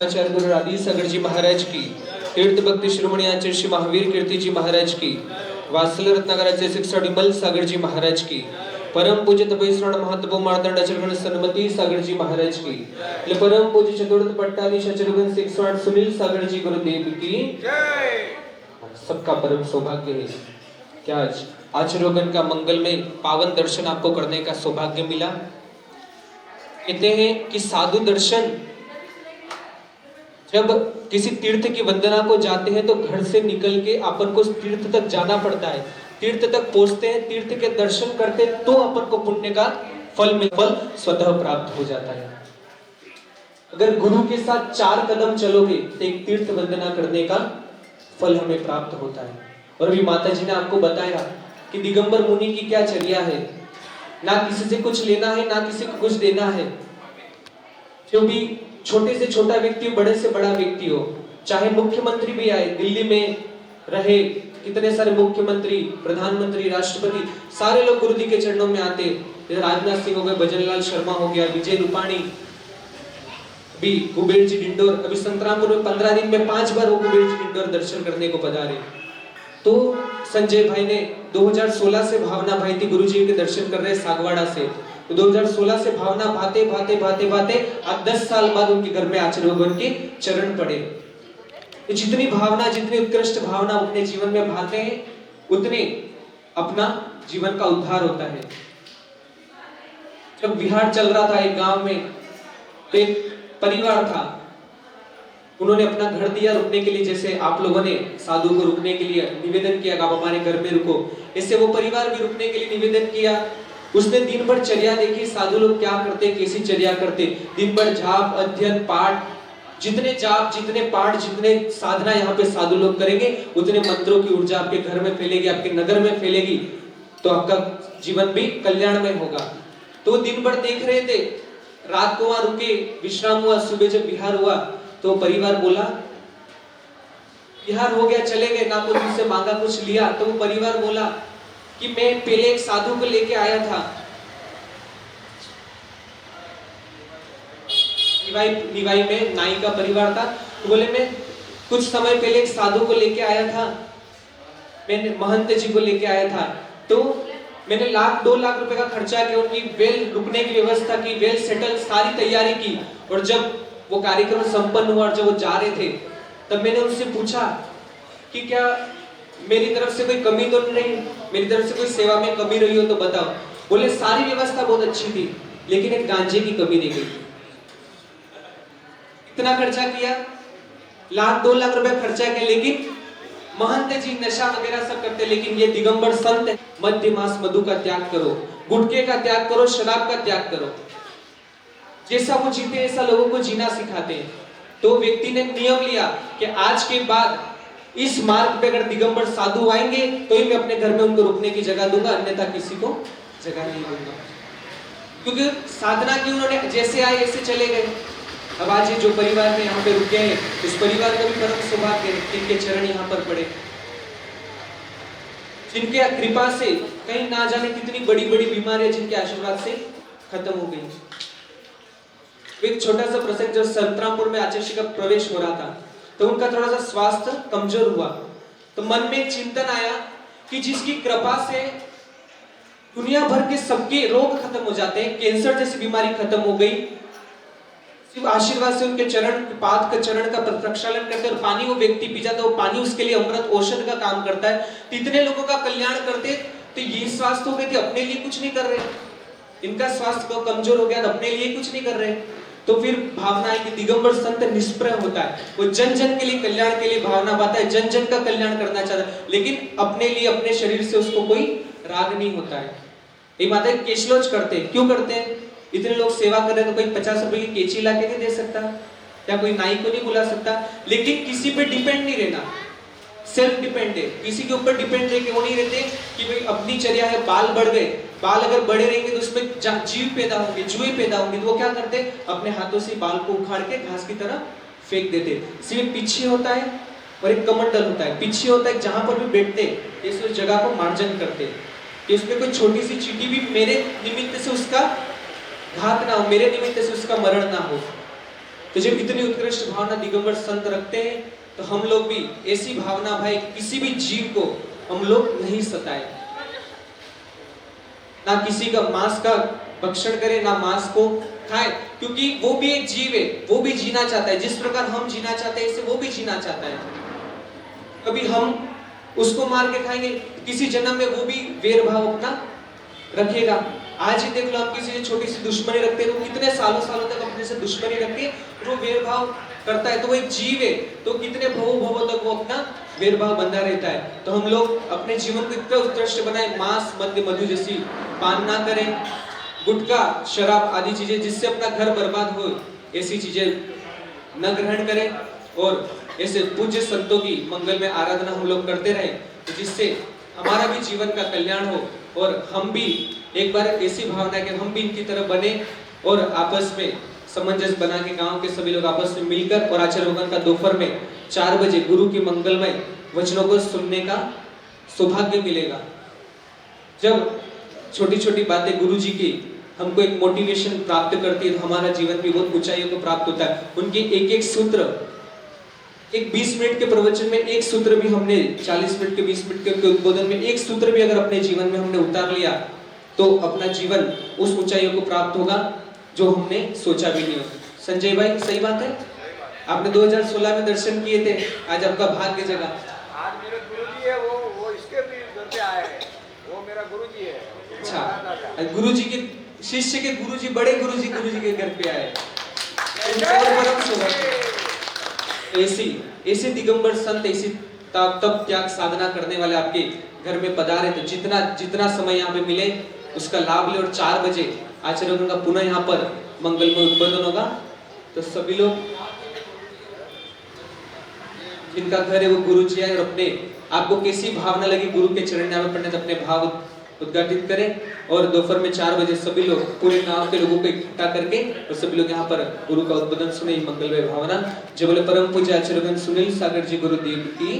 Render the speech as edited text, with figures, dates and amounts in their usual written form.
आचार्य गुरु राधी सागर जी महाराज की, तीर्थ भक्ति शिरोमणी आचार्य श्री महावीर कीर्ति जी महाराज की, वात्सल रत्नाकराचे शिक्षक विमल सागर जी महाराज की, परम पूज्य तपेश्वर महत्व मार्तंड आचार्य सन्मति सागर जी महाराज की, परम पूज्य चतुर्थ पट्टाधीश आचार्य शिक्षक सुनील सागर जी गुरुदेव की जय। सबका परम सौभाग्य है कि आज आचार्योगण का मंगलमय पावन दर्शन आपको करने का सौभाग्य मिला। कहते हैं कि साधु दर्शन, जब किसी तीर्थ की वंदना को जाते हैं तो घर से निकल के अपन को तीर्थ तक जाना पड़ता है, तीर्थ तक पहुंचते हैं, तीर्थ के दर्शन करते तो अपन को पुण्य का फल स्वतः प्राप्त हो जाता है। अगर गुरु के साथ 4 कदम चलोगे तो एक तीर्थ वंदना करने का फल हमें प्राप्त होता है। और अभी माता जी ने आपको बताया कि दिगंबर मुनि की क्या चर्या है, ना किसी से कुछ लेना है ना किसी को कुछ देना है। जो भी छोटे से छोटा व्यक्ति हो, बड़े से बड़ा व्यक्ति हो, चाहे मुख्यमंत्री भी आए, दिल्ली में रहे कितने सारे मुख्यमंत्री, प्रधानमंत्री, राष्ट्रपति, सारे लोग गुरु जी के चरणों में आते। राजनाथ सिंह हो गए, भजनलाल शर्मा हो गया, विजय रूपाणी भी, कुबेर जी डिंडोर, अभी संतरामपुर में 15 दिन में 5 बार वो कुबेर जी डिंडोर दर्शन करने को पधारे। तो संजय भाई ने 2016 से भावना भाई थी गुरु जी के दर्शन कर रहे सागवाड़ा से, तो 2016 से भावना भाते भाते भाते भाते अब 10 साल बाद उनके घर में आचार्योगण के चरण पड़े। तो जितनी भावना, जितनी उत्कृष्ट भावना अपने जीवन में भाते हैं, उतने अपना जीवन का उद्धार होता है। जब बिहार चल रहा था एक गांव में, तो एक परिवार था, उन्होंने अपना घर दिया रुकने के लिए, जैसे आप लोगों ने साधु को रुकने के लिए निवेदन किया, आप हमारे घर में रुको, इससे वो परिवार भी रुकने के लिए निवेदन किया। उसने दिन भर चर्या देखी, साधु लोग क्या करते, कैसी चर्या करते, दिन भर जाप, अध्ययन, पाठ, जितने जाप, जितने पाठ, जितने साधना यहाँ पे साधु लोग करेंगे, उतने मंत्रों की ऊर्जा आपके घर में फैलेगी, आपके नगर में फैलेगी, तो आपका जीवन भी कल्याणमय होगा। तो दिन भर देख रहे थे, रात को वहां रुके, विश्राम हुआ, सुबह जब बिहार हुआ तो परिवार बोला बिहार हो गया, चले गए, ना कुछ उनसे मांगा कुछ लिया। तो वो परिवार बोला कि मैं पहले एक साधु को लेके आया था, निवाई में नाई का परिवार था, तो बोले मैं कुछ समय पहले एक साधु को लेके आया था, मैंने महंत जी को लेके आया था, तो मैंने 1-2 लाख रुपए का खर्चा किया, उनकी वेल रुकने की व्यवस्था की, वेल सेटल सारी तैयारी की। और जब वो कार्यक्रम संपन्न हुआ और जब वो जा रहे थे, तब मैंने उनसे पूछा कि क्या मेरी तरफ से कोई कमी तो नहीं, मेरी तरफ से कोई सेवा में कमी रही हो तो बताओ। बोले सारी व्यवस्था बहुत अच्छी थी, लेकिन एक गांजे की कमी रह गई। इतना खर्चा किया, 1-2 लाख रुपए खर्चा किया, लेकिन महंत जी नशा वगैरह सब करते, लेकिन ये दिगंबर संत मध्य मास मधु का त्याग करो, गुटखे का त्याग करो, शराब का त्याग करो। जैसा वो जीते ऐसा लोगों को जीना सिखाते हैं। तो व्यक्ति ने नियम लिया कि आज के बाद इस मार्ग पे अगर दिगंबर साधु आएंगे तो ही मैं अपने घर में उनको रुकने की जगह दूंगा, अन्यथा किसी को जगह नहीं दूंगा। क्योंकि साधना की उन्होंने जैसे आए ऐसे चले गए। अब आज जो परिवार में यहाँ पे रुके हैं, उस परिवार का भी परम सौभाग्य है, जिनके चरण यहाँ पर पड़े, जिनके कृपा से कहीं ना जाने कितनी बड़ी बड़ी बीमारियां जिनके आशीर्वाद से खत्म हो गई। एक छोटा सा प्रसंग, जब संतरामपुर में आचार्य का प्रवेश हो रहा था, तो उनका थोड़ा सा स्वास्थ्य कमजोर हुआ, तो मन में एक चिंतन आया कि जिसकी कृपा से दुनिया भर के सबके रोग खत्म हो जाते हैं, कैंसर जैसी बीमारी खत्म हो गई, सिर्फ आशीर्वाद से उनके चरण पाद का चरण का प्रक्षालन करते हैं, और पानी वो व्यक्ति पी जाता है, वो पानी उसके लिए अमृत औषध का काम करता है, इतने लोगों का कल्याण करते। तो ये स्वास्थ्य हो गए थे, अपने लिए कुछ नहीं कर रहे, इनका स्वास्थ्य कमजोर हो गया, अपने लिए कुछ नहीं कर रहे। तो फिर भावना है कि दिगंबर संत निष्प्रय होता है, वो जन जन के लिए कल्याण के लिए भावना पाता है, जन जन का कल्याण करना चाहता है, लेकिन अपने लिए अपने शरीर से उसको कोई राग नहीं होता है। ये माता केशलोच करते हैं, क्यों करते हैं? इतने लोग सेवा कर रहे हैं, तो कोई 50 रुपए की केची ला के नहीं दे सकता, या कोई नाई को नहीं बुला सकता, लेकिन किसी पे डिपेंड नहीं रहना, सेल्फ डिपेंड है, किसी के ऊपर डिपेंड रह के वो नहीं रहते कि भाई अपनी चर्या है, बाल बढ़ गए, बाल अगर बड़े रहेंगे तो उसमें जीव पैदा होंगे, जुए पैदा होंगे, तो वो क्या करते, अपने हाथों से बाल को उखाड़ के घास की तरह फेंक देते। सिर्फ पीछे होता है और एक कमंडल होता है, पीछे होता है जहां पर भी बैठते इस जगह को मार्जन करते, इसमें कोई छोटी सी चींटी भी मेरे निमित्त से उसका घात ना हो, मेरे निमित्त से उसका मरण ना हो। तो जब इतनी उत्कृष्ट भावना दिगंबर संत रखते हैं तो हम लोग भी ऐसी भावना भाई किसी भी जीव को हम लोग नहीं सताए, ना किसी का मांस का भक्षण करे ना मांस को खाए, क्योंकि वो भी एक जीव है, वो भी जीना चाहता है जिस प्रकार हम जीना चाहते हैं ऐसे वो भी जीना चाहता है। कभी हम उसको मार के खाएंगे, किसी जन्म में वो भी वेर भाव अपना रखेगा। आज ही देख लो, आप किसी से छोटी सी दुश्मनी रखते हैं तो कितने सालों सालों तक अपने से दुश्मनी रखते हैं, वो वेर भाव करता है, तो वो एक जीव है, तो कितने भवों तक वो अपना वेर भाव बंधा रहता है। तो हम लोग अपने जीवन को इतना उत्कृष्ट बनाए, मांस मद्य मधु जैसी पान ना करें, गुटखा शराब आदि चीजें जिससे अपना घर बर्बाद हो ऐसी चीजें न ग्रहण करें, और ऐसे पूज्य संतों की मंगल में आराधना हम लोग करते रहे, तो जिससे हमारा भी जीवन का कल्याण हो और हम भी एक बार ऐसी भावना है कि हम भी इनकी तरह बने और आपस में सामंजस्य बना के गांव के सभी लोग आपस में मिलकर और आचार्य भगवान का दोपहर में 4 बजे गुरु के मंगलमय वचनों को सुनने का सौभाग्य मिलेगा। जब छोटी छोटी बातें गुरु जी की हमको एक मोटिवेशन प्राप्त करती है तो हमारा जीवन भी बहुत ऊंचाइयों को प्राप्त होता है। उनके एक एक सूत्र, एक 20 मिनट के प्रवचन में एक सूत्र भी हमने 40 मिनट के 20 मिनट के उद्बोधन में एक सूत्र भी अगर अपने जीवन में हमने उतार लिया तो अपना जीवन उस ऊंचाइयों को प्राप्त होगा जो हमने सोचा भी नहीं हो। संजय भाई सही बात है, आपने 2016 में दर्शन किए थे, आज आपका भाग्य जगा। आज मेरे गुरुजी है, वो इसके भी घर पे आए हैं, वो मेरा गुरुजी है। अच्छा, गुरुजी के शिष्य के गुरुजी, बड़े गुरुजी के घर पे आए। ऐसे दिगंबर संत, ऐसी तप त्याग साधना करने वाले आपके घर में पधारे, तो जितना समय यहाँ पे मिले उसका लाभ ले। और 4 बजे आचार्य का पुनः यहाँ पर मंगल में उद्बोधन होगा, तो सभी लोग जिनका घर है वो गुरु जी है, और अपने आपको कैसी भावना लगी गुरु के चरण में पढ़ने, अपने भाव उद्घाटित करें। और दोपहर में 4 बजे सभी लोग पूरे गांव के लोगों को इकट्ठा करके और सभी लोग यहाँ पर गुरु का उद्बोधन सुने, मंगलमय भावना। जय बोले परम पूज्य आचार्य सुनील सागर जी गुरुदेव की।